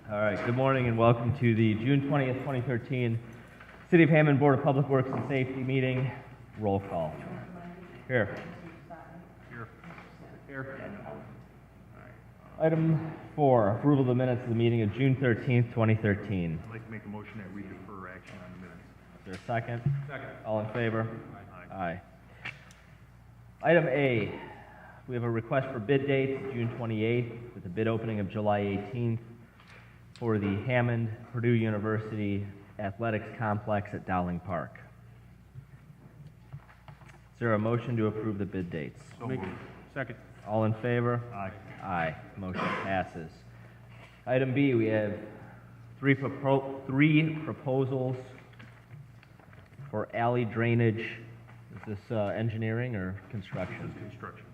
All right, good morning and welcome to the June 20th, 2013 City of Hammond Board of Public Works and Safety meeting. Roll call. Here. Here. Item 4, approval of the minutes of the meeting of June 13th, 2013. I'd like to make a motion that we defer action on the minutes. Is there a second? Second. All in favor? Aye. Aye. Item A, we have a request for bid dates, June 28th, with a bid opening of July 18th for the Hammond Purdue University Athletics Complex at Dowling Park. Is there a motion to approve the bid dates? So moved. Second. All in favor? Aye. Aye. Motion passes. Item B, we have three proposals for alley drainage. Is this engineering or construction? This is construction.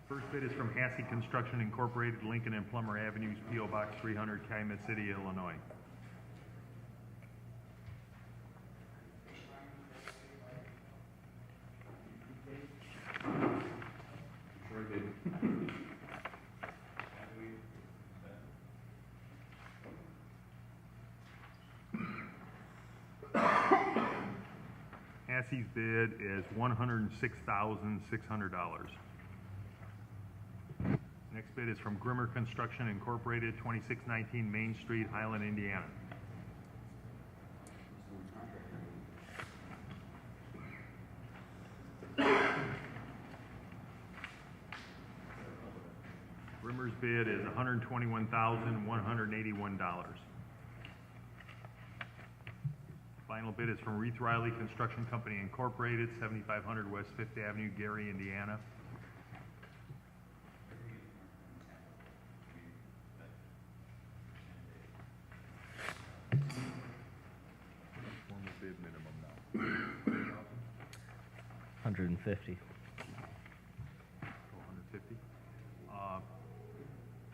First bid is from Hassey Construction Incorporated, Lincoln and Plummer Avenues, P.O. Box 300, Calumet City, Illinois. Hassey's bid is $106,600. Next bid is from Grimmer Construction Incorporated, 2619 Main Street, Highland, Indiana. Grimmer's bid is $121,181. Final bid is from Reith Riley Construction Company Incorporated, 7500 West 5th Avenue, Gary, Indiana. Formal bid minimum now. 150. 150.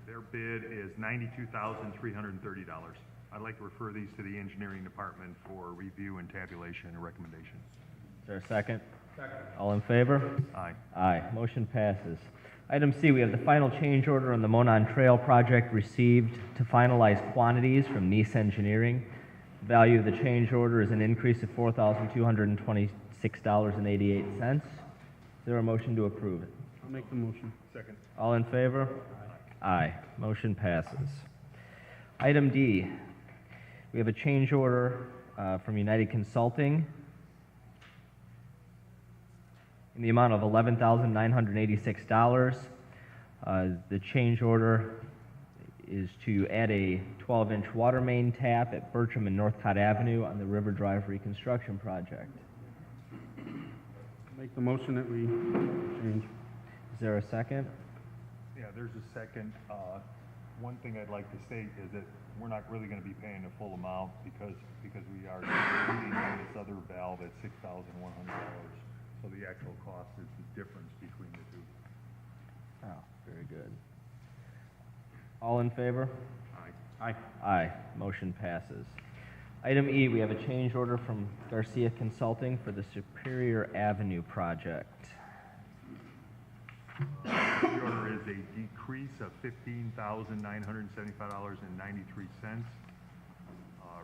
Their bid is $92,330. I'd like to refer these to the engineering department for review and tabulation and recommendation. Is there a second? Second. All in favor? Aye. Aye. Motion passes. Item C, we have the final change order on the Monon Trail project received to finalize quantities from Nice Engineering. The value of the change order is an increase of $4,226.88. Is there a motion to approve it? I'll make the motion. Second. All in favor? Aye. Motion passes. Item D, we have a change order from United Consulting in the amount of $11,986. The change order is to add a 12-inch water main tap at Bertram and Northcott Avenue on the River Drive reconstruction project. Make the motion that we change. Is there a second? Yeah, there's a second. One thing I'd like to state is that we're not really going to be paying the full amount because we are including this other valve at $6,100. So the actual cost is the difference between the two. Oh, very good. All in favor? Aye. Aye. Motion passes. Item E, we have a change order from Garcia Consulting for the Superior Avenue project. The order is a decrease of $15,975.93,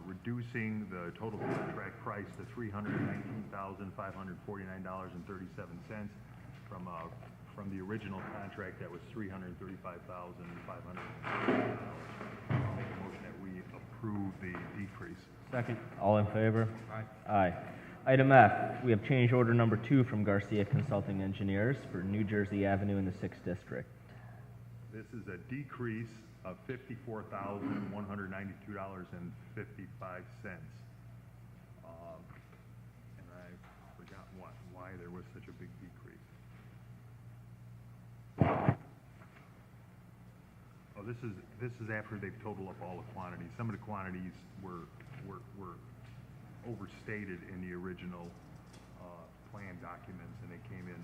reducing the total contract price to $319,549.37 from the original contract that was $335,500. I'll make a motion that we approve the decrease. Second. All in favor? Aye. Aye. Item F, we have change order number 2 from Garcia Consulting Engineers for New Jersey Avenue in the 6th District. This is a decrease of $54,192.55. And I forgot why there was such a big decrease. Oh, this is after they've totaled up all the quantities. Some of the quantities were overstated in the original plan documents, and it came in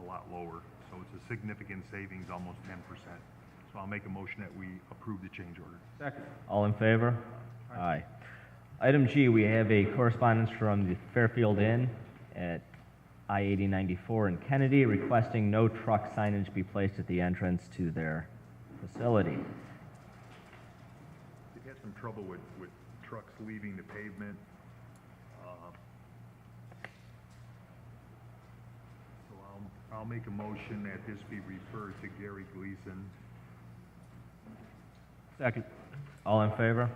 a lot lower. So it's a significant savings, almost 10%. So I'll make a motion that we approve the change order. Second. All in favor? Aye. Item G, we have a correspondence from the Fairfield Inn at I-8094 in Kennedy requesting no truck signage be placed at the entrance to their facility. had some trouble with trucks leaving the pavement. So I'll make a motion that this be referred to Gary Gleason. Second. All in favor?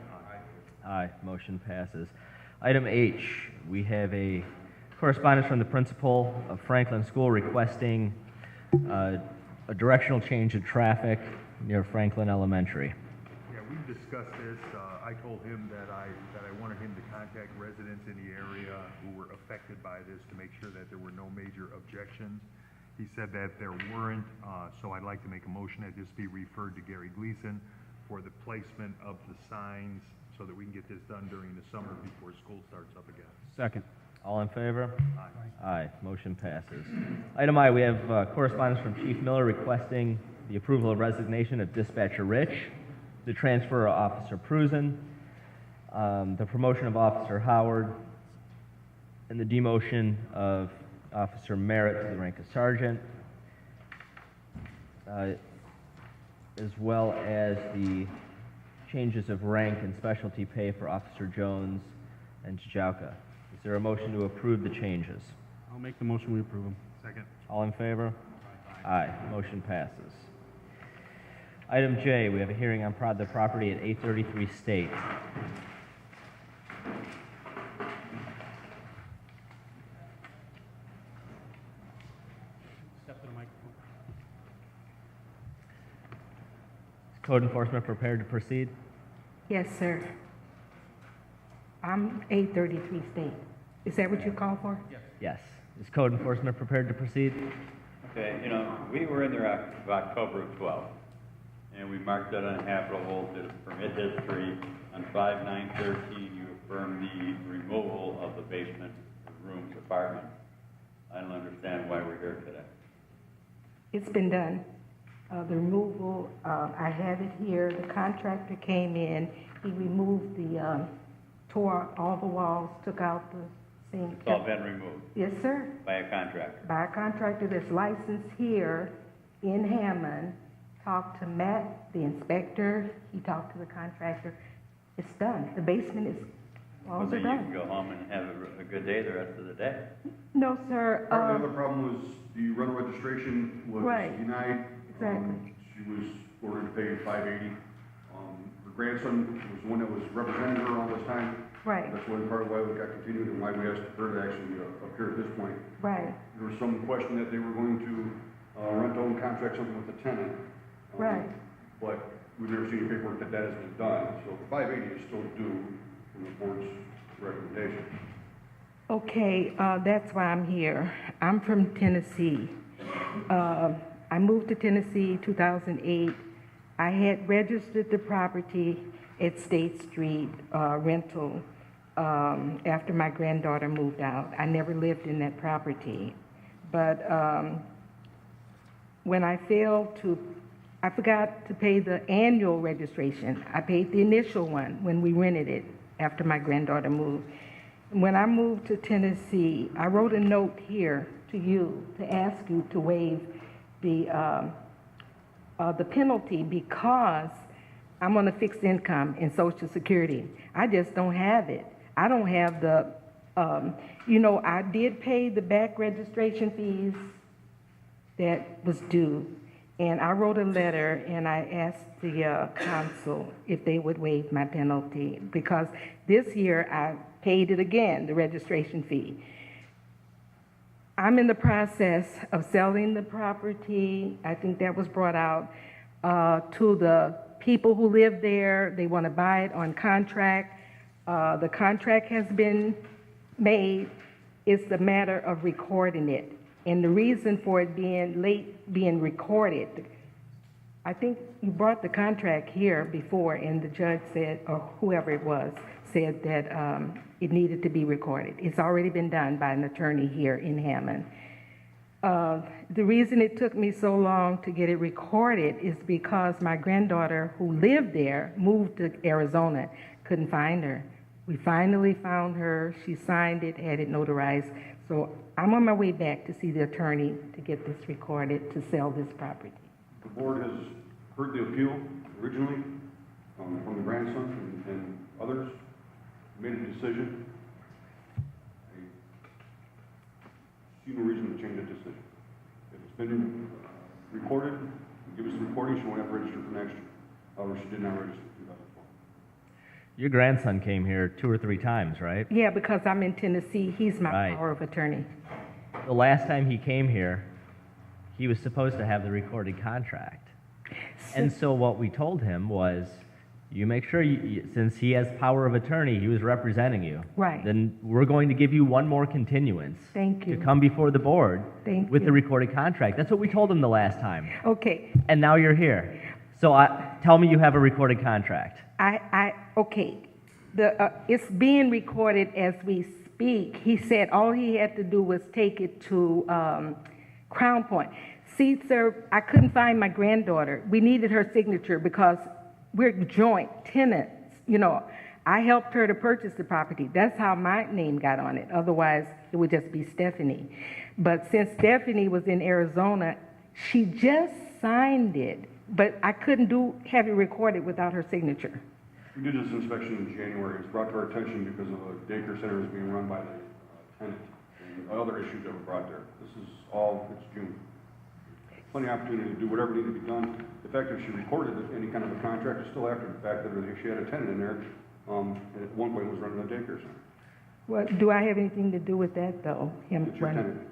Aye. Motion passes. Item H, we have a correspondence from the principal of Franklin School requesting a directional change of traffic near Franklin Elementary. Yeah, we've discussed this. I told him that I wanted him to contact residents in the area who were affected by this to make sure that there were no major objections. He said that there weren't, so I'd like to make a motion that this be referred to Gary Gleason for the placement of the signs so that we can get this done during the summer before school starts up again. Second. All in favor? Aye. Aye. Motion passes. Item I, we have correspondence from Chief Miller requesting the approval of resignation of Dispatcher Rich, the transfer of Officer Prusen, the promotion of Officer Howard, and the demotion of Officer Merritt to the rank of Sergeant, as well as the changes of rank and specialty pay for Officer Jones and Tjauka. Is there a motion to approve the changes? I'll make the motion, we approve them. Second. All in favor? Aye. Motion passes. Item J, we have a hearing on the property at 833 State. Step to the microphone. Is code enforcement prepared to proceed? Yes, sir. I'm 833 State. Is that what you called for? Yes. Is code enforcement prepared to proceed? Okay, you know, we were in there October of 12, and we marked that unhabitable to the permit history. On 5/9/13, you affirmed the removal of the basement rooms apartment. I don't understand why we're here today. It's been done. The removal, I have it here. The contractor came in. He removed tore all the walls, took out the sink. It's all been removed Yes, sir. by a contractor. By a contractor that's licensed here in Hammond. Talked to Matt, the inspector. He talked to the contractor. It's done. The basement is, Well, walls are then you can done. go home and have a good day the rest of the day. No, sir. Part of the other problem was the rental registration was Right. denied. Exactly. She was ordered to pay $580. Her grandson was the one that was representing her all this time. Right, That's one part of why we got continued and why we asked her to actually appear at this point. right, There was some question that they were going to rent-own contract something with the tenant. right. But we've never seen any paperwork that has been done, so the $580 is still due from the board's recommendation. Okay, that's why I'm here. I'm from Tennessee. I moved to Tennessee 2008. I had registered the property at State Street rental after my granddaughter moved out. I never lived in that property. But when I forgot to pay the annual registration. I paid the initial one when we rented it after my granddaughter moved. When I moved to Tennessee, I wrote a note here to you to ask you to waive the penalty because I'm on a fixed income in Social Security. I just don't have it. I don't have the, I did pay the back registration fees that was due. And I wrote a letter and I asked the council if they would waive my penalty because this year I paid it again, the registration fee. I'm in the process of selling the property. I think that was brought out to the people who live there. They want to buy it on contract. The contract has been made. It's the matter of recording it. And the reason for it being late, being recorded, I think you brought the contract here before and the judge said, or whoever it was, said that it needed to be recorded. It's already been done by an attorney here in Hammond. The reason it took me so long to get it recorded is because my granddaughter who lived there moved to Arizona, couldn't find her. We finally found her, she signed it, had it notarized. So I'm on my way back to see the attorney to get this recorded to sell this property. The board has heard the appeal originally. from the grandson and others, made a decision. I see no reason to change that decision. If it's been recorded, give us the recording, she won't have to register for next year. However, she did not register in 2004. Your grandson came here 2 or 3 times, right? Yeah, because I'm in Tennessee, he's my Right. power of attorney. The last time he came here, he was supposed to have the recorded contract. And so what we told him was, you make sure, since he has power of attorney, he was representing you. Right. Then we're going to give you one more continuance. Thank you. To come before the board. Thank with you. the recorded contract. That's what we told him the last time. Okay, And now you're here. So tell me you have a recorded contract. okay. It's being recorded as we speak. He said all he had to do was take it to Crown Point. See, sir, I couldn't find my granddaughter. We needed her signature because we're joint tenants. You know, I helped her to purchase the property. That's how my name got on it. Otherwise, it would just be Stephanie. But since Stephanie was in Arizona, she just signed it. But I couldn't have it recorded without her signature. We did this inspection in January. It was brought to our attention because of a daycare center was being run by the tenant and other issues that were brought there. This is all, it's June. Plenty of opportunity to do whatever needed to be done. The fact that she recorded any kind of a contract is still after the fact that she had a tenant in there, and at one point was running a daycare center. Well, do I have anything to do with that, though? Him It's your running? tenant.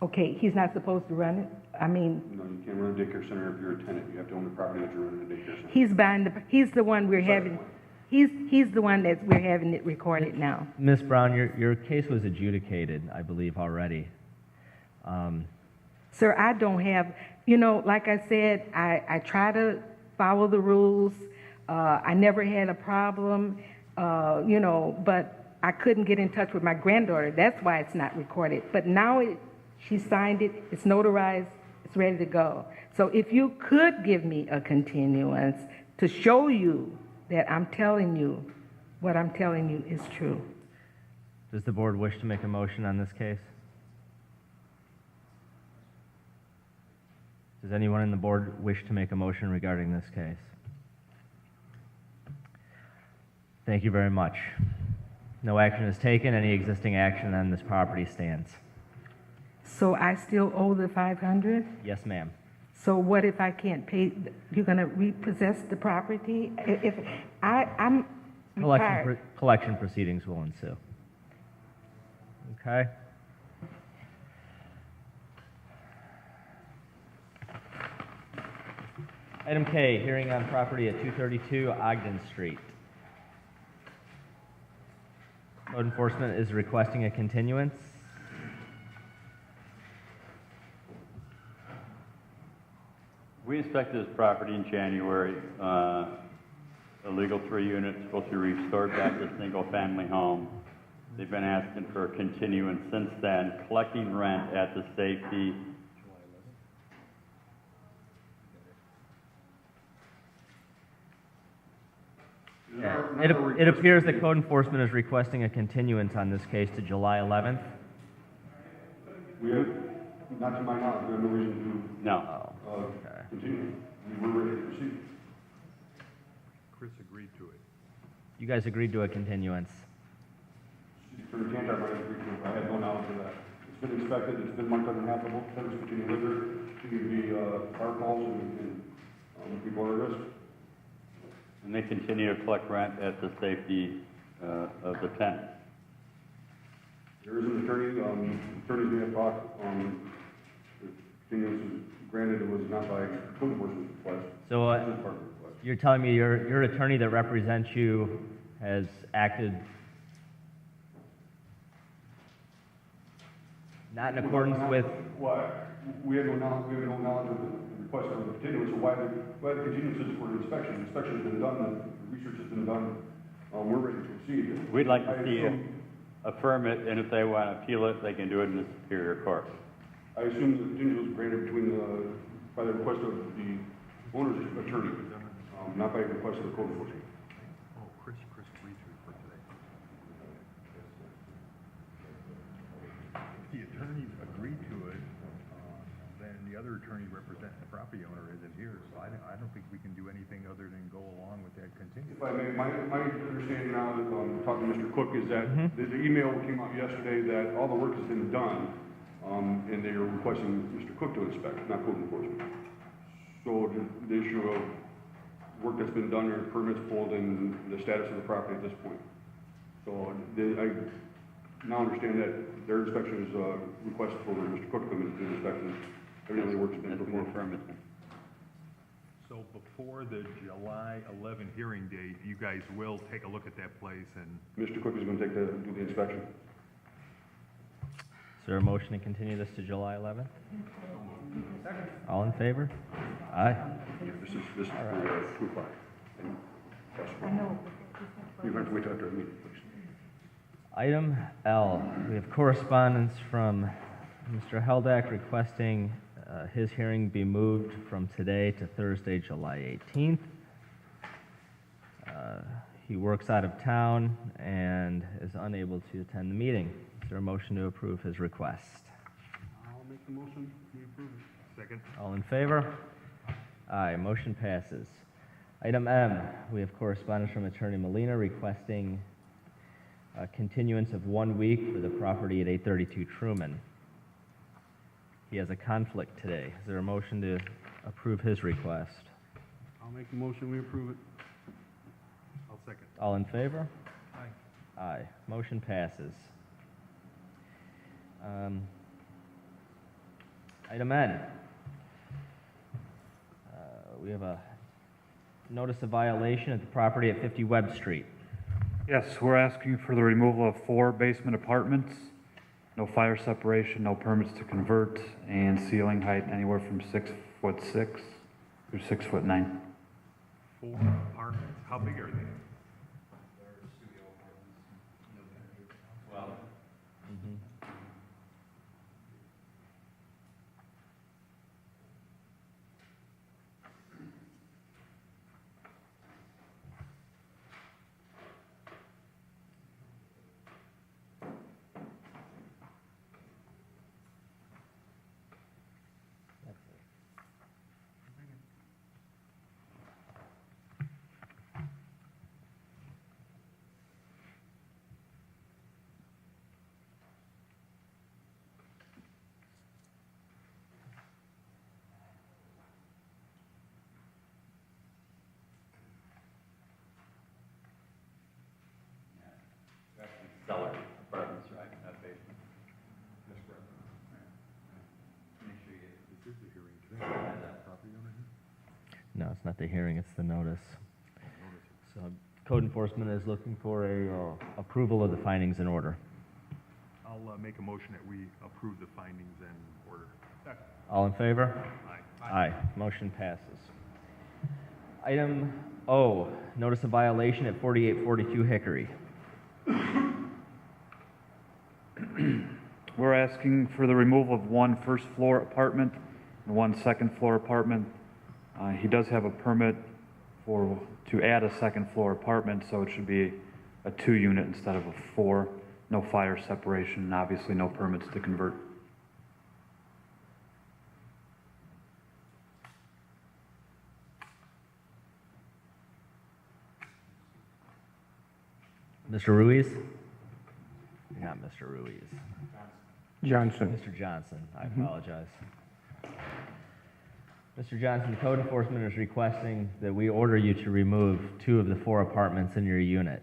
Okay, he's not supposed to run it? I mean, No, you can't run a daycare center if you're a tenant. You have to own the property that you're running a daycare center. he's the one we're having, he's the one that we're having it recorded now. Ms. Brown, your case was adjudicated, I believe, already. Sir, I don't have, like I said, I try to follow the rules. I never had a problem, but I couldn't get in touch with my granddaughter. That's why it's not recorded. But now she signed it, it's notarized, it's ready to go. So if you could give me a continuance to show you that I'm telling you what I'm telling you is true. Does the board wish to make a motion on this case? Does anyone in the board wish to make a motion regarding this case? Thank you very much. No action is taken. Any existing action on this property stands. So I still owe the 500? Yes, ma'am. So what if I can't pay, you're gonna repossess the property? If I'm retired. Collection proceedings will ensue. Okay? Item K, hearing on property at 232 Ogden Street. Code enforcement is requesting a continuance. We inspected this property in January. A legal 3-unit supposed to be restored back to single-family home. They've been asking for a continuance since then, collecting rent at the safety. It appears that code enforcement is requesting a continuance on this case to July 11th. We have, not to my knowledge, we have no reason No. to continue. We were ready to proceed. Chris agreed to it. You guys agreed to a continuance. Attorney Cantor, I had no knowledge of that. It's been inspected, it's been marked uninhabitable, tenants continue to live there, continue to be fire calls and people are at risk. And they continue to collect rent at the safety of the tenant. There is an attorney, attorneys may have talked, the continuance was granted, it was not by code enforcement request. So It was part of the request. you're telling me your attorney that represents you has acted not in accordance with... Why? We have no knowledge of the request for the continuance, or why the continuance is for inspection. Inspection has been done, the research has been done, we're ready to proceed. We'd like to I see you assume- affirm it, and if they want to appeal it, they can do it in the Superior Court. I assume the continuance was granted by the request of the owner's attorney, not by request of the code enforcement. Oh, Chris agreed to it for today. If the attorney agreed to it, then the other attorney representing the property owner isn't here, so I don't think we can do anything other than go along with that continuance. If I may, my understanding now, talking to Mr. Cook, is that Mhm. the email came out yesterday that all the work has been done, and they are requesting Mr. Cook to inspect, not code enforcement. So the issue of work that's been done or permits pulled and the status of the property at this point. So I now understand that their inspection is requested for Mr. Cook to come in and do the inspection. Evidently, work's been That's been performed. confirmed. So before the July 11 hearing date, you guys will take a look at that place and Mr. Cook is going to do the inspection. Is there a motion to continue this to July 11th? All in favor? Aye. Yeah, this is for 2 o'clock. And that's I know. You're going to have to wait till after the meeting, please. Item L, we have correspondence from Mr. Heldak requesting his hearing be moved from today to Thursday, July 18th. He works out of town and is unable to attend the meeting. Is there a motion to approve his request? I'll make the motion, we approve it. second. All in favor? Aye, motion passes. Item M, we have correspondence from Attorney Molina requesting a continuance of 1 week for the property at 832 Truman. He has a conflict today. Is there a motion to approve his request? I'll make the motion, we approve it. I'll second. All in favor? Aye. Aye, motion passes. Item N. We have a notice of violation at the property at 50 Webb Street. Yes, we're asking for the removal of 4 basement apartments, no fire separation, no permits to convert, and ceiling height anywhere from 6'6" through 6'9". 4 apartments, how big are they? Well, actually cellar apartments, right, not basement. That's correct. Make sure you Is this the hearing today? Property owner here? No, it's not the hearing, it's the notice. So code enforcement is looking for a approval of the findings in order. I'll make a motion that we approve the findings and order. Second. All in favor? Aye. Aye. Motion passes. Item O, notice of violation at 4842 Hickory. We're asking for the removal of 1 first-floor apartment and 1 second-floor apartment. He does have a permit to add a second-floor apartment, so it should be a 2-unit instead of a 4. No fire separation, and obviously no permits to convert. Mr. Ruiz? Not Mr. Ruiz. Johnson. Mr. Johnson, I apologize. Mr. Johnson, code enforcement is requesting that we order you to remove 2 of the 4 apartments in your unit.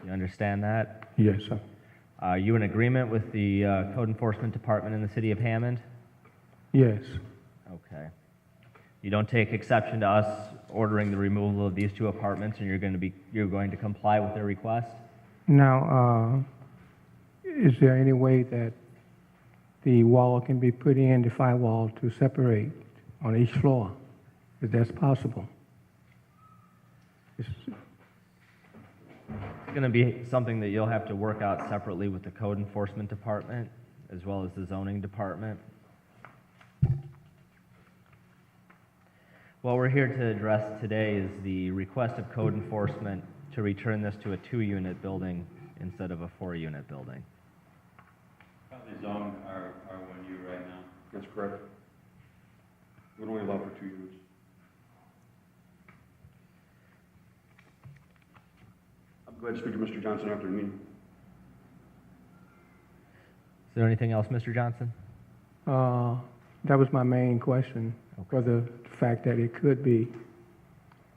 You understand that? Yes, sir. Are you in agreement with the code enforcement department in the city of Hammond? Yes. Okay. You don't take exception to us ordering the removal of these 2 apartments, and you're going to comply with their request? Now, is there any way that the wall can be put in, the firewall, to separate on each floor? If that's possible? It's going to be something that you'll have to work out separately with the code enforcement department, as well as the zoning department. What we're here to address today is the request of code enforcement to return this to a 2-unit building instead of a 4-unit building. Probably zone R1U right now. That's correct. We'd only allow for 2 units. glad to speak to Mr. Johnson after the meeting. Is there anything else, Mr. Johnson? That was my main question, for the fact that it could be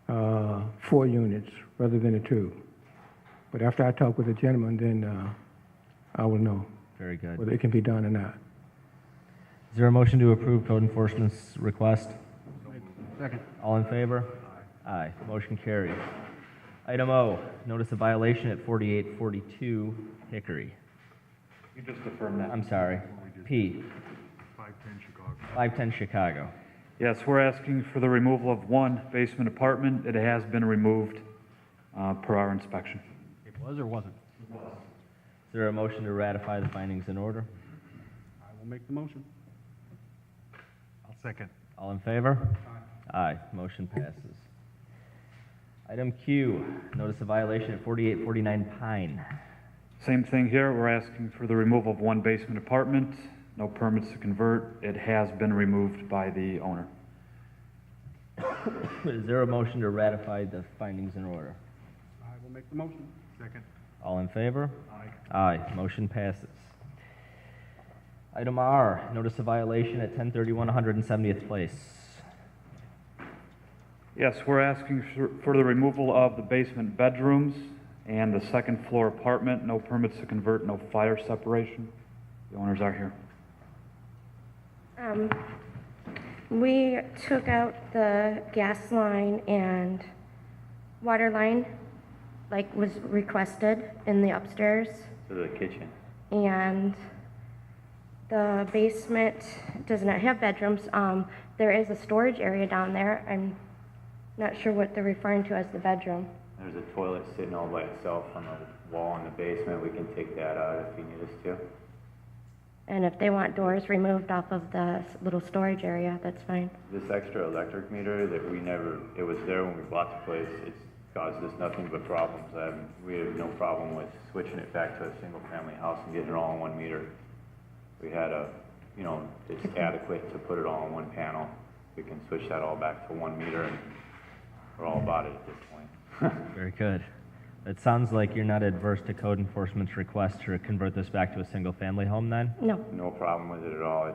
4 units rather than a 2. But after I talk with the gentleman, then I will know Very good. whether it can be done or not. Is there a motion to approve code enforcement's request? Second. All in favor? Aye. Motion carries. Item O, notice of violation at 4842 Hickory. You just affirmed that. I'm sorry. P, 510 Chicago. 510 Chicago. Yes, we're asking for the removal of 1 basement apartment. It has been removed per our inspection. It was or wasn't? Is there a motion to ratify the findings in order? I will make the motion. I'll second. All in favor? Aye. Motion passes. Item Q, notice of violation at 4849 Pine. Same thing here. We're asking for the removal of 1 basement apartment. No permits to convert. It has been removed by the owner. Is there a motion to ratify the findings in order? I will make the motion. Second. All in favor? Aye. Aye. Motion passes. Item R, notice of violation at 1031 170th Place. Yes, we're asking for the removal of the basement bedrooms and the 2nd floor apartment. No permits to convert, no fire separation. The owners are here. We took out the gas line and water line, like was requested in the upstairs, To the kitchen. and the basement does not have bedrooms. There is a storage area down there. I'm not sure what they're referring to as the bedroom. There's a toilet sitting all by itself on the wall in the basement. We can take that out if you need us to. And if they want doors removed off of the little storage area, that's fine. This extra electric meter that it was there when we bought the place, it's caused us nothing but problems. We have no problem with switching it back to a single-family house and getting it all on 1 meter. We had it's adequate to put it all on 1 panel. We can switch that all back to 1 meter, and we're all about it at this point. Very good. It sounds like you're not adverse to code enforcement's request to convert this back to a single-family home then? No. No problem with it at all.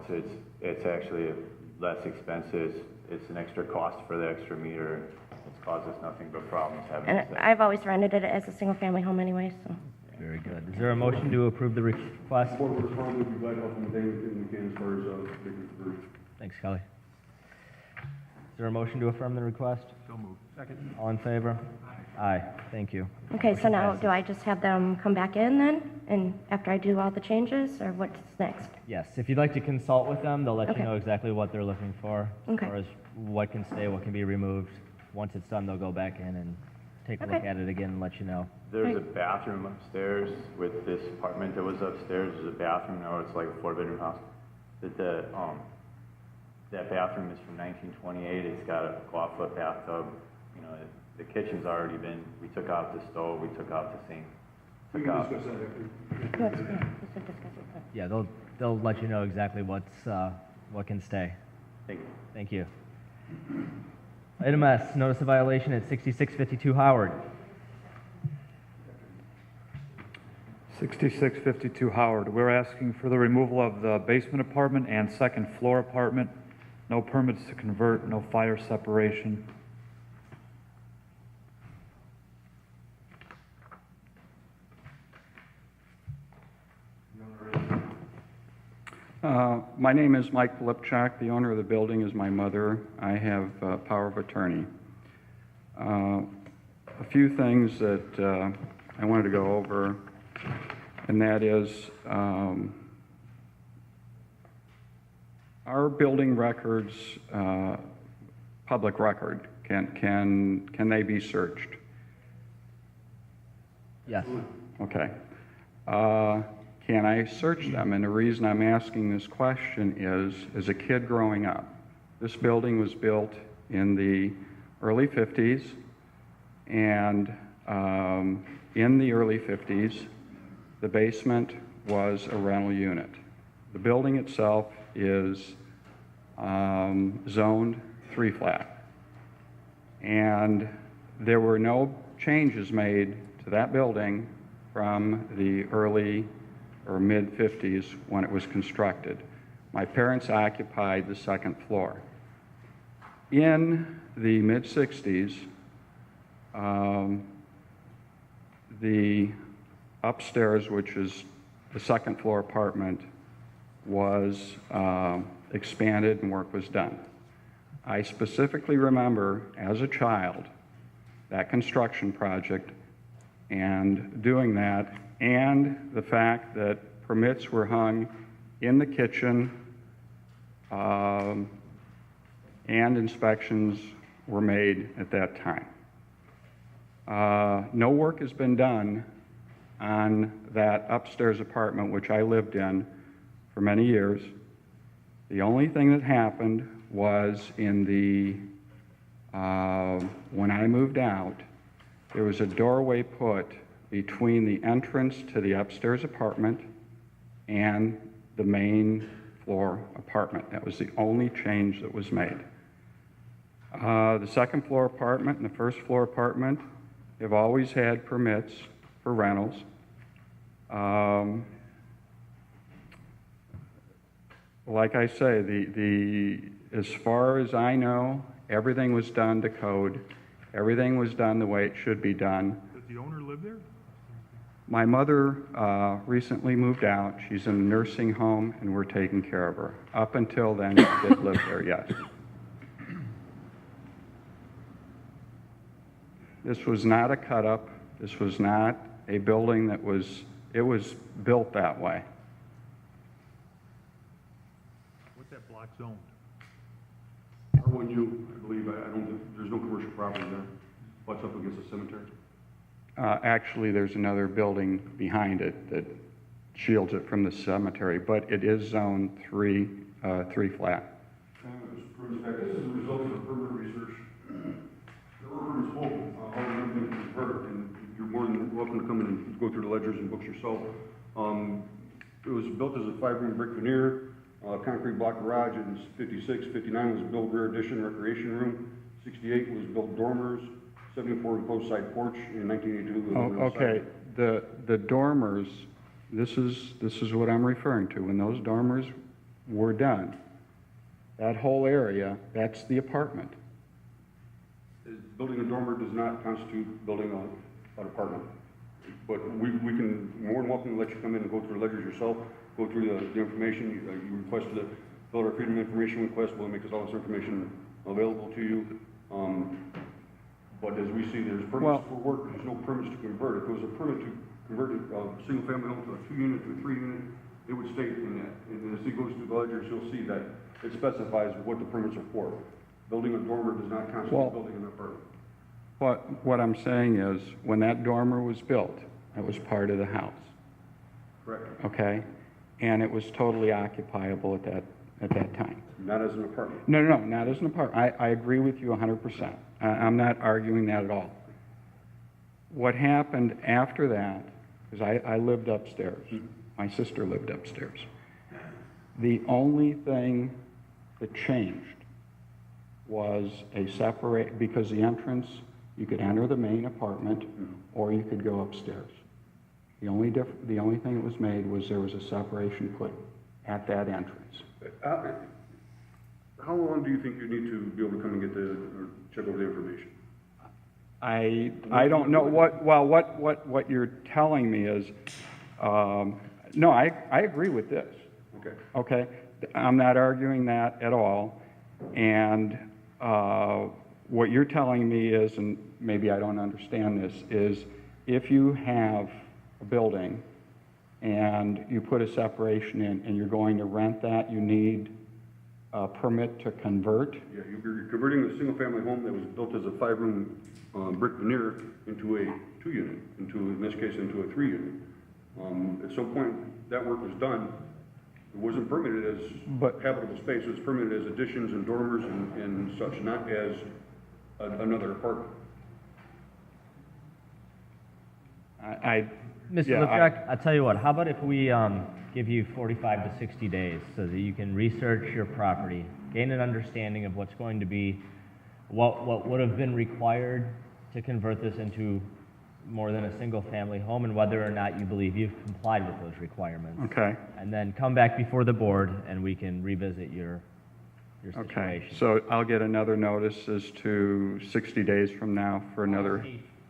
It's actually less expensive. It's an extra cost for the extra meter. It's caused us nothing but problems having And this. I've always rented it as a single-family home anyway, so. Very good. Is there a motion to approve the request? Board will respond, we'll be glad to help them with anything we can as far as making conversion. Thanks, Kelly. Is there a motion to affirm the request? So moved. Second. All in favor? Aye. Thank you. Okay, so now do I just have them come back in then? And after I do all the changes, or what's next? Yes, if you'd like to consult with them, they'll let Okay. you know exactly what they're looking for, as Okay. far as what can stay, what can be removed. Once it's done, they'll go back in and take a look Okay. at it again and let you know. There's a bathroom upstairs with this apartment that was upstairs. There's a bathroom now. It's like a 4-bedroom house. That bathroom is from 1928. It's got a clawfoot bathtub. The kitchen's already been. We took out the stove. We took out the sink. We Took can out. discuss that after. What's, yeah, we should discuss it. Yeah, they'll let you know exactly what can stay. Thank you. Thank you. Item S, notice of violation at 6652 Howard. 6652 Howard. We're asking for the removal of the basement apartment and 2nd floor apartment. No permits to convert, no fire separation. My name is Mike Lipchak. The owner of the building is my mother. I have power of attorney. A few things that I wanted to go over, and that is our building records, public record. Can they be searched? Yes. Okay. Can I search them? And the reason I'm asking this question is, as a kid growing up, this building was built in the early 50s, and in the early 50s, the basement was a rental unit. The building itself is zoned 3-flat, and there were no changes made to to that building from the early or mid-50s when it was constructed. My parents occupied the second floor. In the mid-60s, the upstairs, which is the second floor apartment, was expanded and work was done. I specifically remember as a child that construction project and doing that, and the fact that permits were hung in the kitchen and inspections were made at that time. No work has been done on that upstairs apartment, which I lived in for many years. The only thing that happened was in the, when I moved out, there was a doorway put between the entrance to the upstairs apartment and the main floor apartment. That was the only change that was made. The second floor apartment and the first floor apartment have always had permits for rentals. Like I say, as far as I know, everything was done to code. Everything was done the way it should be done. Does the owner live there? My mother recently moved out. She's in a nursing home, and we're taking care of her. Up until then, she did live there, yes. This was not a cut-up. This was not a building that was, it was built that way. What's that block zoned? R1U, I believe, I don't think, there's no commercial property there. Butts up against the cemetery. Actually, there's another building behind it that shields it from the cemetery, but it is zone 3 flat. This is a result of the permit research. There were permits open, all of them have been heard, and you're more than welcome to come in and go through the ledgers and books yourself. It was built as a 5-room brick veneer, concrete block garage in 56, 59 was built rear addition recreation room, 68 was built dormers, 74 enclosed side porch, in 1982 was Okay, the dormers, this is what I'm referring to. When those dormers were done, that whole area, that's the apartment. Building a dormer does not constitute building an apartment. But we can, more than welcome to let you come in and go through the ledgers yourself, go through the information. You requested a fill out our freedom of information request. We'll make all this information available to you. But as we see, there's permits for work. There's no permits to convert. If there was a permit to convert a single-family home to a 2-unit to a 3-unit, it would state in that. And as he goes through the ledgers, you'll see that it specifies what the permits are for. Building a dormer does not constitute building an apartment. What I'm saying is, when that dormer was built, it was part of the house. Correct. Okay? And it was totally occupiable at that time. Not as an apartment. No, not as an apartment. I agree with you 100%. I'm not arguing that at all. What happened after that, because I lived upstairs. My sister lived upstairs. The only thing that changed was a separate, because the entrance, you could enter the main apartment or you could go upstairs. The only thing that was made was there was a separation put at that entrance. How long do you think you need to be able to come and get or check over the information? I don't know what you're telling me is, no, I agree with this. Okay. Okay? I'm not arguing that at all. And what you're telling me is, and maybe I don't understand this, is if you have a building and you put a separation in and you're going to rent that, you need a permit to convert? Yeah, you're converting a single-family home that was built as a 5-room brick veneer into a 2-unit, in this case, into a 3-unit. At some point, that work was done. It wasn't permitted as habitable space. It was permitted as additions and dormers and such, not as another apartment. Mr. Lipchak, I'll tell you what, how about if we give you 45 to 60 days so that you can research your property, gain an understanding of what's going to be, what would have been required to convert this into more than a single-family home and whether or not you believe you've complied with those requirements. Okay, And then come back before the board and we can revisit your okay. situation. So I'll get another notice as to 60 days from now for another.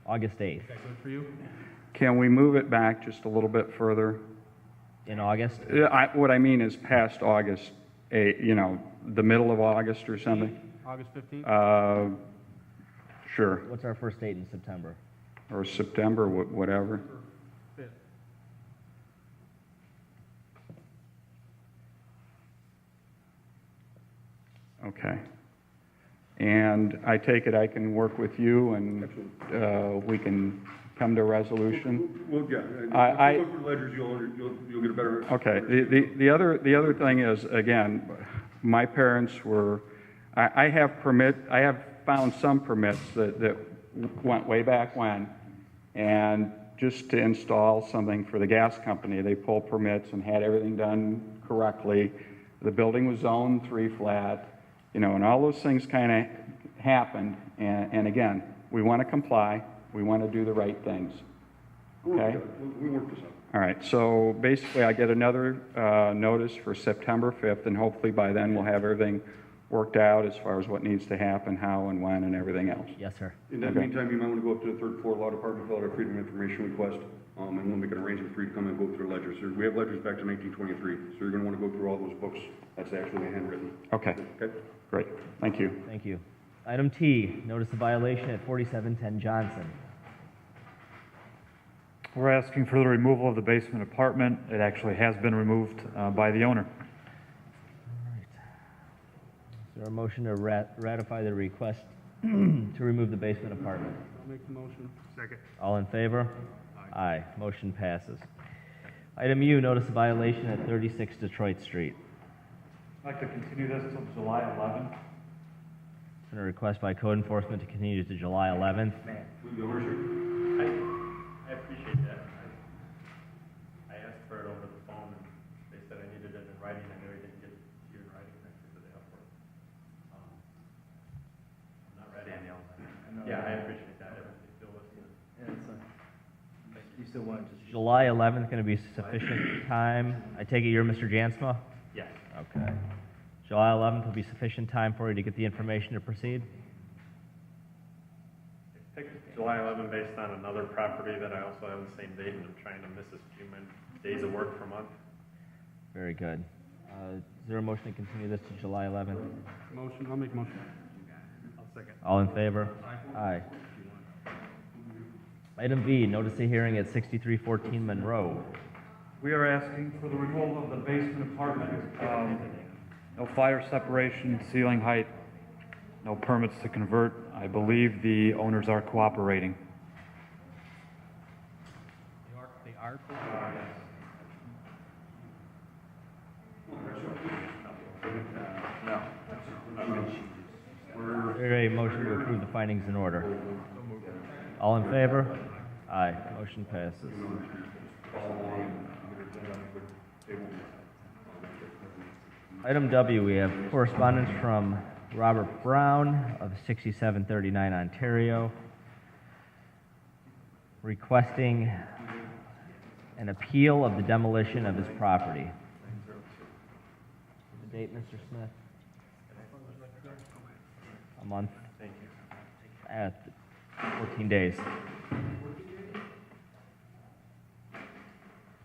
August 8th. Can we move it back just a little bit further? In August? What I mean is past August, the middle of August or something? August 15th? Sure, What's our first date in September? or September, whatever. 5th. Okay. And I take it I can work with you and we can come to a resolution? Well, yeah, I- if you look for ledgers, you'll get a better. Okay, the other thing is, again, my parents were, I have found some permits that went way back when, and just to install something for the gas company, they pulled permits and had everything done correctly. The building was zoned 3 flat, and all those things kind of happened, and again, we want to comply, we want to do the right things, okay? We work this out. All right, so basically I get another notice for September 5th, and hopefully by then we'll have everything worked out as far as what needs to happen, how and when, and everything else. Yes, sir. In that Okay. meantime, you might want to go up to the 3rd floor law department, fill out a freedom of information request, and we'll make an arrangement for you to come and go through ledgers. We have ledgers back to 1923, so you're going to want to go through all those books. That's actually handwritten. Okay, Okay? great, thank you. Thank you. Item T, notice of violation at 4710 Johnson. We're asking for the removal of the basement apartment. It actually has been removed by the owner. Is there a motion to ratify the request to remove the basement apartment? I'll make the motion. Second. All in favor? Aye. Motion passes. Item U, notice of violation at 36 Detroit Street. I'd like to continue this until July 11th. It's been a request by code enforcement to continue to July 11th. The ownership. I appreciate that. I asked for it over the phone, and they said I needed it in writing. I knew I didn't get it to you in writing next to the airport. I'm not ready. Danielle. Yeah, I appreciate that. Everything still listening. You still want just July 11th going to be sufficient time? I take it you're Mr. Jansma? Yes. Okay. July 11th will be sufficient time for you to get the information to proceed? I picked July 11 based on another property that I also have the same date, and I'm trying to miss a few days of work per month. Very good. Is there a motion to continue this to July 11th? Motion, I'll make the motion. I'll second. All in favor? Aye. Item V, notice of hearing at 6314 Monroe. We are asking for the removal of the basement apartment. No fire separation, ceiling height, no permits to convert. I believe the owners are cooperating. They are Is there a motion to approve the findings in order? All in favor? Aye. Motion passes. Item W, we have correspondence from Robert Brown of 6739 Ontario, requesting an appeal of the demolition of his property. The date, Mr. Smith? A month. Thank you. At 14 days.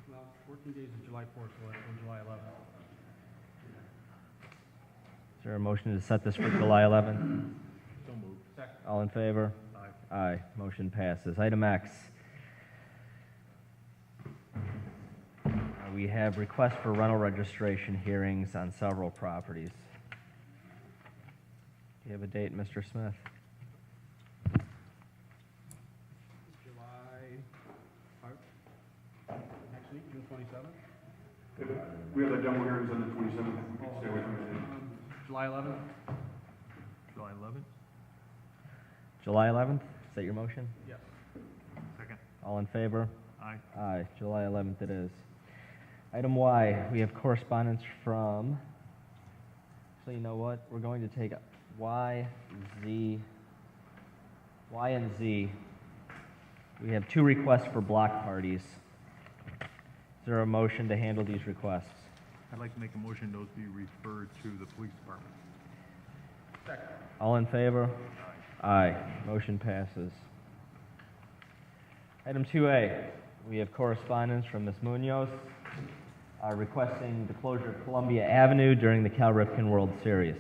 Well, 14 days is July 4th, so that's on July 11th. Is there a motion to set this for July 11th? So moved. Second. All in favor? Aye. Aye. Motion passes. Item X. We have requests for rental registration hearings on several properties. Do you have a date, Mr. Smith? July, next week, June 27th? We have that demo hearings on the 27th. Stay away from it. July 11th? July 11th? July 11th? Is that your motion? Yes. Second. All in favor? Aye. Aye. July 11th it is. Item Y, we have correspondence from, actually, you know what? We're going to take Y and Z We have 2 requests for block parties. Is there a motion to handle these requests? I'd like to make a motion those be referred to the police department. Second. All in favor? Aye. Motion passes. Item 2A, we have correspondence from Ms. Munoz requesting the closure of Columbia Avenue during the Cal Ripken World Series.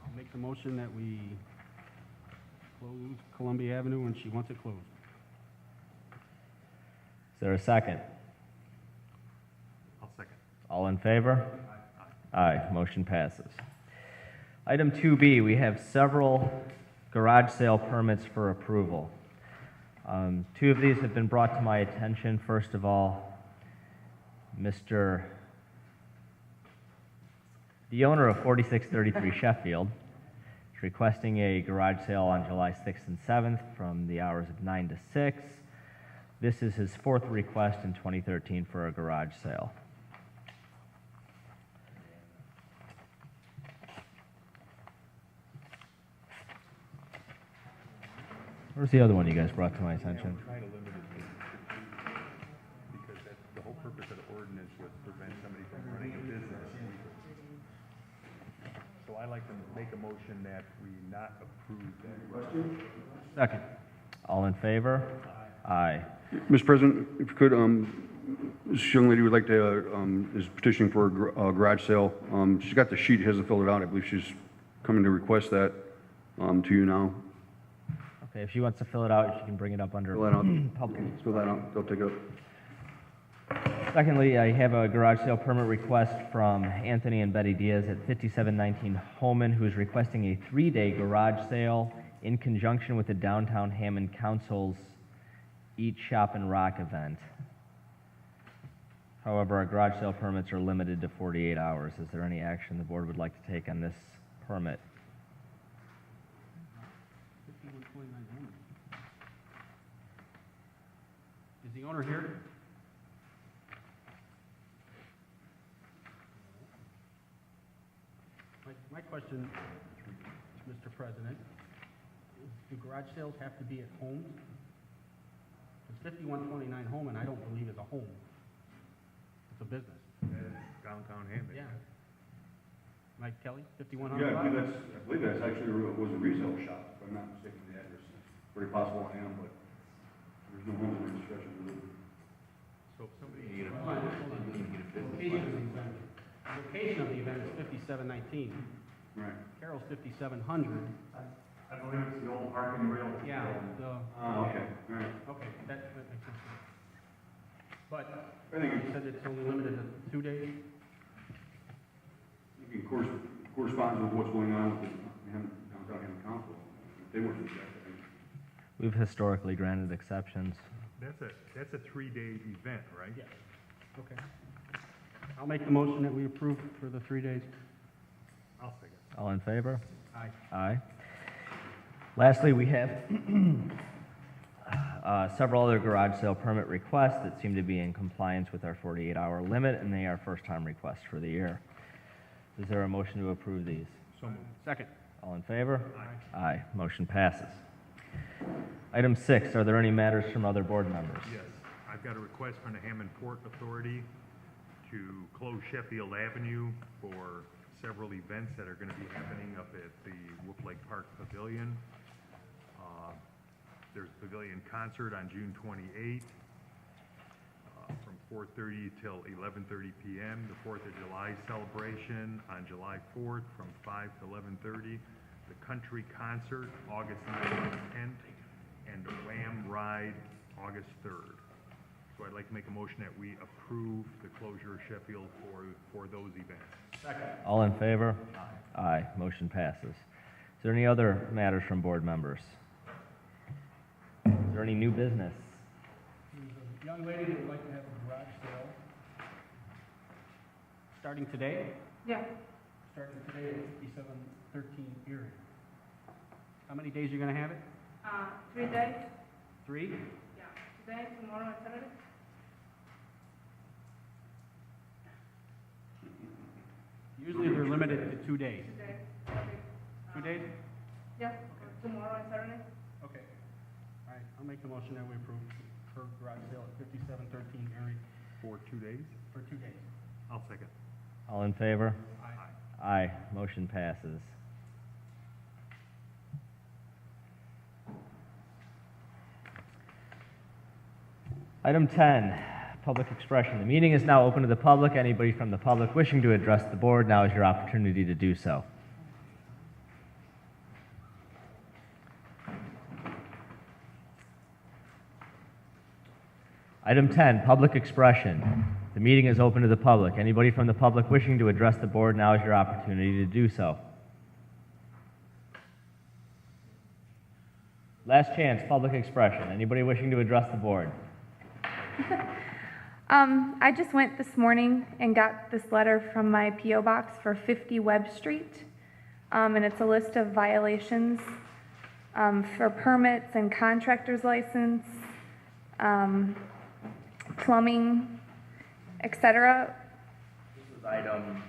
I'll make the motion that we close Columbia Avenue when she wants it closed. Is there a second? I'll second. All in favor? Aye. Motion passes. Item 2B, we have several garage sale permits for approval. 2 of these have been brought to my attention. First of all, the owner of 4633 Sheffield is requesting a garage sale on July 6th and 7th from the hours of 9 to 6. This is his 4th request in 2013 for a garage sale. Where's the other one you guys brought to my attention? Try to limit it to 2, because that's the whole purpose of the ordinance was to prevent somebody from running a business. So I'd like to make a motion that we not approve that. Second. All in favor? Aye. Mr. President, if you could, this young lady would like to, is petitioning for a garage sale. She's got the sheet, hasn't filled it out. I believe she's coming to request that to you now. Okay, if she wants to fill it out, she can bring it up under Fill that out. public. Fill that out. They'll take it up. Secondly, I have a garage sale permit request from Anthony and Betty Diaz at 5719 Homan, who is requesting a 3-day garage sale in conjunction with the Downtown Hammond Council's Eat, Shop, and Rock event. However, our garage sale permits are limited to 48 hours. Is there any action the board would like to take on this permit? 5129 Homer. Is the owner here? My question, Mr. President, do garage sales have to be at homes? Because 5129 Homan, I don't believe is a home. It's a business. Downtown Hammond. Yeah. Mike Kelly, 5100? Yeah, I believe that's actually was a resale shop, if I'm not mistaken, the address. Very possible I am, but there's no home in the discussion. So if somebody The location of the event is 5719. Right. Carroll's 5700. I believe it's the old parking rail. Yeah, Okay, all right. okay, that makes sense. But I think you said it's only limited to 2 days? it corresponds with what's going on with the Downtown Hammond Council. If they weren't objecting. We've historically granted exceptions. That's a 3-day event, right? Yeah. Okay. I'll make the motion that we approve for the 3 days. I'll second. All in favor? Aye. Aye. Lastly, we have several other garage sale permit requests that seem to be in compliance with our 48-hour limit, and they are first-time requests for the year. Is there a motion to approve these? So moved. Second. All in favor? Aye. Aye. Motion passes. Item 6, are there any matters from other board members? Yes, I've got a request from the Hammond Port Authority to close Sheffield Avenue for several events that are going to be happening up at the Wolf Lake Park Pavilion. There's a pavilion concert on June 28th from 4:30 till 11:30 p.m. The 4th of July celebration on July 4th from 5 to 11:30. The country concert August 9th and 10th, and the Ram Ride August 3rd. So I'd like to make a motion that we approve the closure of Sheffield for those events. All in favor? Aye. Motion passes. Is there any other matters from board members? Is there any new business? There's a young lady that would like to have a garage sale. Starting today? Yeah. Starting today at 5713 Erie. How many days are you going to have it? 3 days. 3? Yeah. Today, tomorrow, and Saturday. Usually they're limited to 2 days. Today. 2 days? Yeah. Tomorrow and Saturday. Okay. All right. I'll make the motion that we approve her garage sale at 5713 Mary For 2 days? for 2 days. I'll second. All in favor? Aye. Aye. Motion passes. Item 10, public expression. The meeting is now open to the public. Anybody from the public wishing to address the board, now is your opportunity to do so. Item 10, public expression. The meeting is open to the public. Anybody from the public wishing to address the board, now is your opportunity to do so. Last chance, public expression. Anybody wishing to address the board? I just went this morning and got this letter from my P.O. box for 50 Webb Street, and it's a list of violations for permits and contractor's license, plumbing, etc. This is item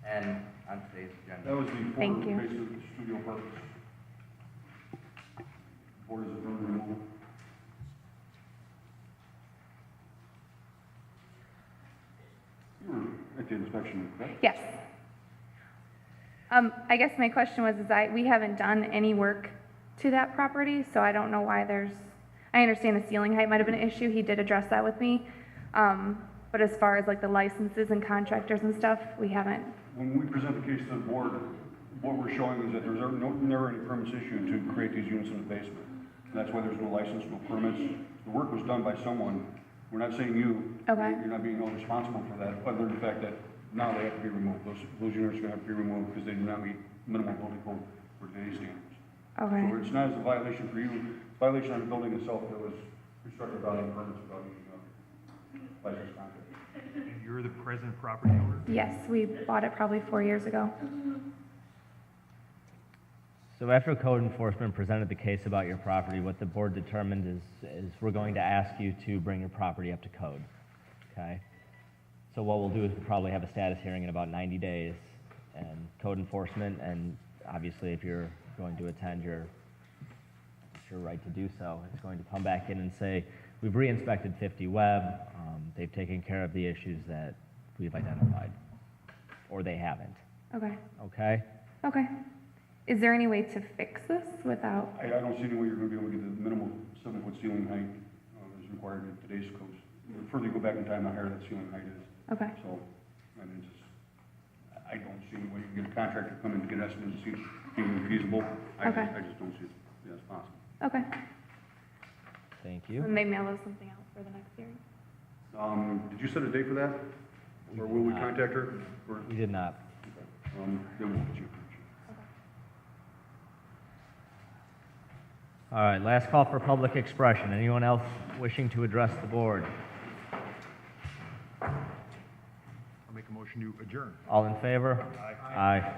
N on today's agenda. That was the Thank you. basically studio purpose. Board is approved removal. You were at the inspection, correct? Yes. I guess my question was, we haven't done any work to that property, so I don't know why I understand the ceiling height might have been an issue. He did address that with me. But as far as like the licenses and contractors and stuff, we haven't. When we present the case to the board, what we're showing is that there's never any permits issued to create these units in the basement. And that's why there's no license, no permits. The work was done by someone. We're not saying you. Okay. You're not being held responsible for that, other than the fact that now they have to be removed. Those units are going to have to be removed because they do not meet minimum building code for today's standards. Okay. So it's not as a violation for you, it's a violation on the building itself that was constructed without any permits, without any licensed contract. And you're the present property owner? Yes, we bought it probably 4 years ago. So after code enforcement presented the case about your property, what the board determined is we're going to ask you to bring your property up to code, okay? So what we'll do is we'll probably have a status hearing in about 90 days, and code enforcement, and obviously if you're going to attend, it's your right to do so. It's going to come back in and say, we've re-inspected 50 Webb, they've taken care of the issues that we've identified, or they haven't, Okay. okay? Okay. Is there any way to fix this without? I don't see any way you're going to be able to get the minimal 7-foot ceiling height as required in today's codes. The further you go back in time, the higher that ceiling height is. Okay. So, I mean, I don't see any way you can get a contractor to come in to get an estimate and see it being feasible. I just don't see it as possible. Okay. Thank you. And maybe I'll have something else for the next hearing. Did you set a date for that? Or will we contact her? Or, We did not. then we'll get you. All right, last call for public expression. Anyone else wishing to address the board? I'll make a motion to adjourn. All in favor? Aye. Aye.